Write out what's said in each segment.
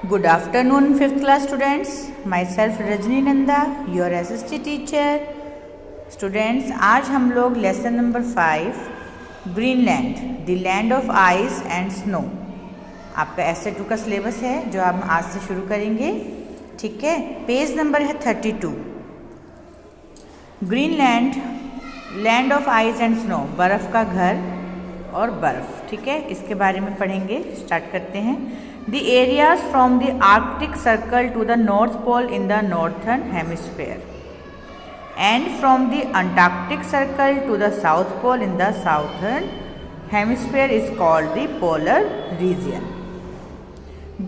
Good afternoon, 5th class students. Myself Rajni Nanda, your SST teacher. Students, आज हम लोग lesson number 5 Greenland the land of ice and snow आपका SA2 का syllabus है जो हम आज से शुरू करेंगे। ठीक है, पेज नंबर है 32। Greenland land of ice and snow, बर्फ़ का घर और बर्फ़। ठीक है, इसके बारे में पढ़ेंगे। स्टार्ट करते हैं। The areas from the Arctic Circle to the North Pole in the northern hemisphere and from the Antarctic Circle to the South Pole in the southern hemisphere is called the polar region.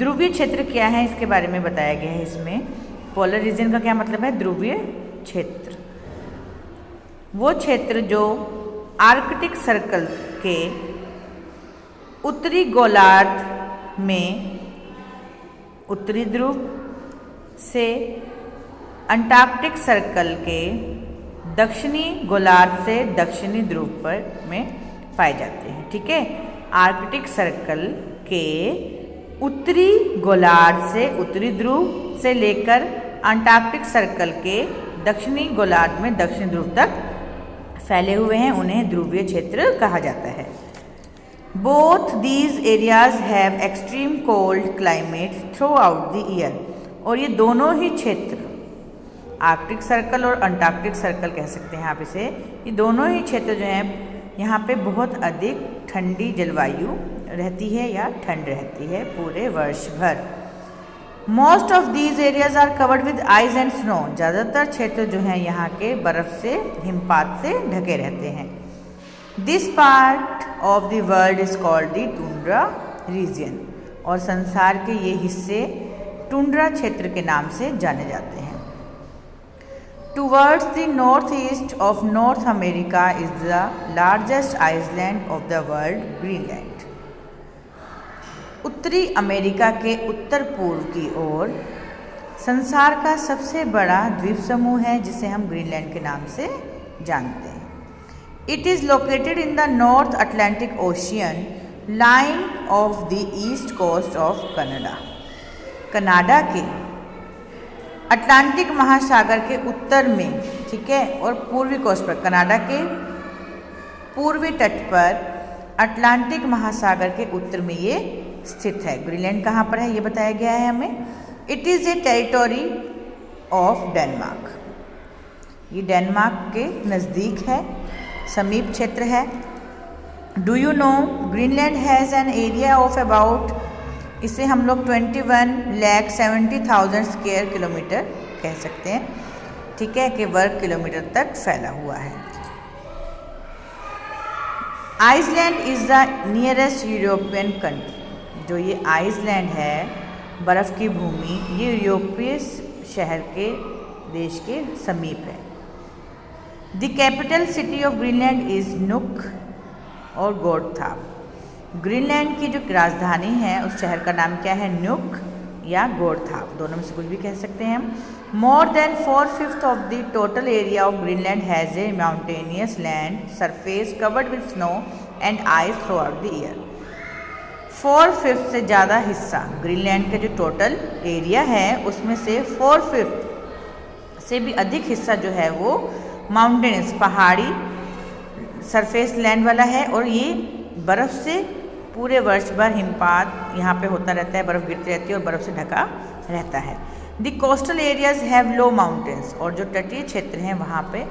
ध्रुवीय क्षेत्र क्या है इसके बारे में बताया गया है इसमें। पोलर रीजन का क्या मतलब है? ध्रुवीय क्षेत्र, वो क्षेत्र जो आर्कटिक सर्कल के उत्तरी गोलार्ध में उत्तरी ध्रुव से अंटार्कटिक सर्कल के दक्षिणी गोलार्ध से दक्षिणी ध्रुव पर में पाए जाते हैं। ठीक है, आर्कटिक सर्कल के उत्तरी गोलार्ध से उत्तरी ध्रुव से लेकर अंटार्कटिक सर्कल के दक्षिणी गोलार्ध में दक्षिणी ध्रुव तक फैले हुए हैं, उन्हें ध्रुवीय क्षेत्र कहा जाता है। Both these areas have extreme cold climate throughout the year. और ये दोनों ही क्षेत्र, आर्कटिक सर्कल और अंटार्कटिक सर्कल कह सकते हैं आप इसे, ये दोनों ही क्षेत्र जो हैं यहाँ पे बहुत अधिक ठंडी जलवायु रहती है या ठंड रहती है पूरे वर्ष भर। Most of these areas are covered with ice and snow. ज़्यादातर क्षेत्र जो हैं यहाँ के बर्फ़ से, हिमपात से ढके रहते हैं। This part of the world is called the tundra region. और संसार के ये हिस्से टुंड्रा क्षेत्र के नाम से जाने जाते हैं। Towards the northeast of North America is the largest island of the world, Greenland. उत्तरी अमेरिका के उत्तर पूर्व की ओर संसार का सबसे बड़ा द्वीप समूह है जिसे हम ग्रीनलैंड के नाम से जानते हैं। It is located in the North Atlantic Ocean, lying off the east coast of Canada. Canada के अटलांटिक महासागर के उत्तर में, ठीक है, और पूर्वी कोस्ट पर, कनाडा के पूर्वी तट पर अटलांटिक महासागर के उत्तर में ये स्थित है। ग्रीनलैंड कहाँ पर है ये बताया गया है हमें। It is a territory of Denmark, ये डेनमार्क के नज़दीक है, समीप क्षेत्र है। Do you know Greenland has an area of about, इसे हम लोग 21,70,000 स्क्वायर किलोमीटर कह सकते हैं। ठीक है, कि वर्ग किलोमीटर तक फैला हुआ है। Iceland is the nearest European country, जो ये आइसलैंड है, बर्फ़ की भूमि, ये यूरोपीय शहर के देश के समीप है। The capital city of Greenland is नुक और गोर्थाप। ग्रीनलैंड की जो राजधानी है उस शहर का नाम क्या है? नुक या गोर्थाप, दोनों में से कुछ भी कह सकते हैं हम। More than 4/5 of the total area of Greenland has a mountainous land surface covered with snow and ice through out the year. 4/5 से ज़्यादा हिस्सा ग्रीनलैंड का जो टोटल एरिया है उसमें से 4/5 से भी अधिक हिस्सा जो है वो माउंटेन्स, पहाड़ी सरफेस लैंड वाला है, और ये बर्फ़ से पूरे वर्ष भर हिमपात यहाँ पे होता रहता है, बर्फ़ गिरती रहती है और बर्फ़ से ढका रहता है। The coastal areas have low mountains, और जो तटीय क्षेत्र हैं वहाँ पे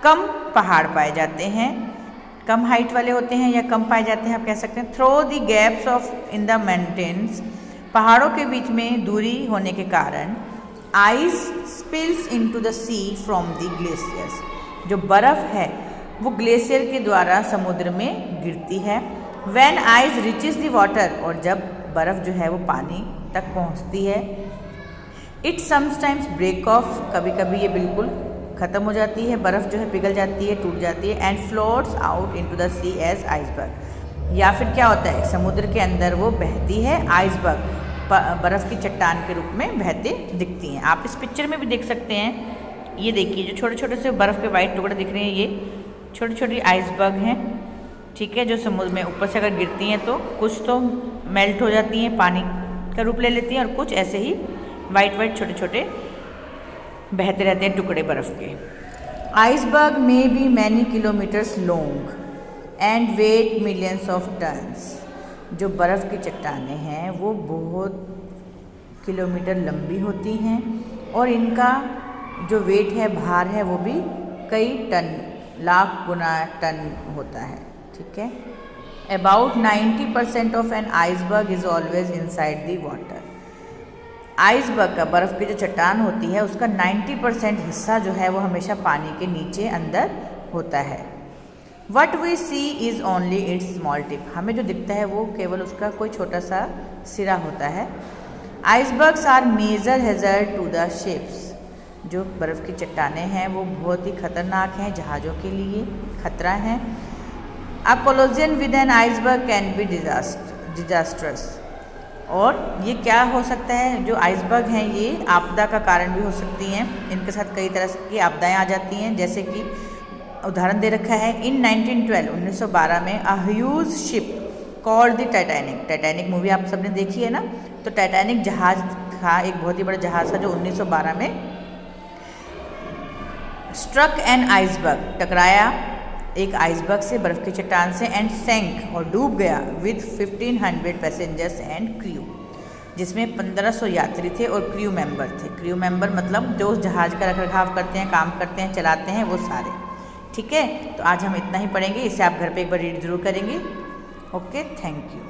कम पहाड़ पाए जाते हैं, कम हाइट वाले होते हैं या कम पाए जाते हैं आप कह सकते हैं। Through the gaps of in the mountains, पहाड़ों के बीच में दूरी होने के कारण ice spills into the sea from the glaciers, जो बर्फ़ है वो ग्लेशियर के द्वारा समुद्र में गिरती है। When ice reaches the water, और जब बर्फ़ जो है वो पानी तक पहुंचती है, इट समटाइम्स ब्रेक ऑफ, कभी कभी ये बिल्कुल ख़त्म हो जाती है, बर्फ़ जो है पिघल जाती है, टूट जाती है। And floats out into the sea as iceberg, या फिर क्या होता है समुद्र के अंदर वो बहती है, आइसबर्ग बर्फ़ की चट्टान के रूप में बहते दिखती हैं। आप इस पिक्चर में भी देख सकते हैं, ये देखिए जो छोटे छोटे से बर्फ़ के वाइट टुकड़े दिख रहे हैं, ये छोटी छोटी आइसबर्ग हैं। ठीक है, जो समुद्र में ऊपर से अगर गिरती हैं तो कुछ तो मेल्ट हो जाती हैं पानी का रूप ले लेती हैं और कुछ ऐसे ही वाइट वाइट छोटे छोटे बहते रहते हैं टुकड़े बर्फ़ के। आइसबर्ग में be many kilometres long and weigh millions of tons. जो बर्फ़ की चट्टानें हैं वो बहुत किलोमीटर लंबी होती हैं और इनका जो वेट है, भार है, वो भी कई टन, लाख गुना टन होता है। ठीक है। About 90% of an iceberg is always inside the water. Iceberg का, बर्फ़ की जो चट्टान होती है, उसका 90% हिस्सा जो है वो हमेशा पानी के नीचे अंदर होता है। What we see is only its small tip. हमें जो दिखता है वो केवल उसका कोई छोटा सा सिरा होता है। Icebergs are major hazard to the ships. जो बर्फ़ की चट्टानें हैं वो बहुत ही खतरनाक हैं, जहाज़ों के लिए खतरा है। A collision with an iceberg can be disastrous. और ये क्या हो सकता है, जो आइसबर्ग हैं ये आपदा का कारण भी हो सकती हैं। इनके साथ कई तरह की आपदाएं आ जाती हैं, जैसे कि उदाहरण दे रखा है इन 1912 में a huge ship called the Titanic. Titanic movie आप सबने देखी है ना, तो टाइटैनिक जहाज था, एक बहुत ही बड़ा जहाज था जो 1912 में स्ट्रक एन आइसबर्ग, टकराया एक आइसबर्ग से, बर्फ़ की चट्टान से, एंड सैंक और डूब गया विद 1500 पैसेंजर्स एंड क्रू, जिसमें 1500 यात्री थे और क्रू मेंबर थे। क्रू मेंबर मतलब जो उस जहाज़ का रखरखाव करते हैं, काम करते हैं, चलाते हैं, वो सारे। ठीक है, तो आज हम इतना ही पढ़ेंगे, इसे आप घर पे एक बार रीड ज़रूर करेंगे। Okay, thank you.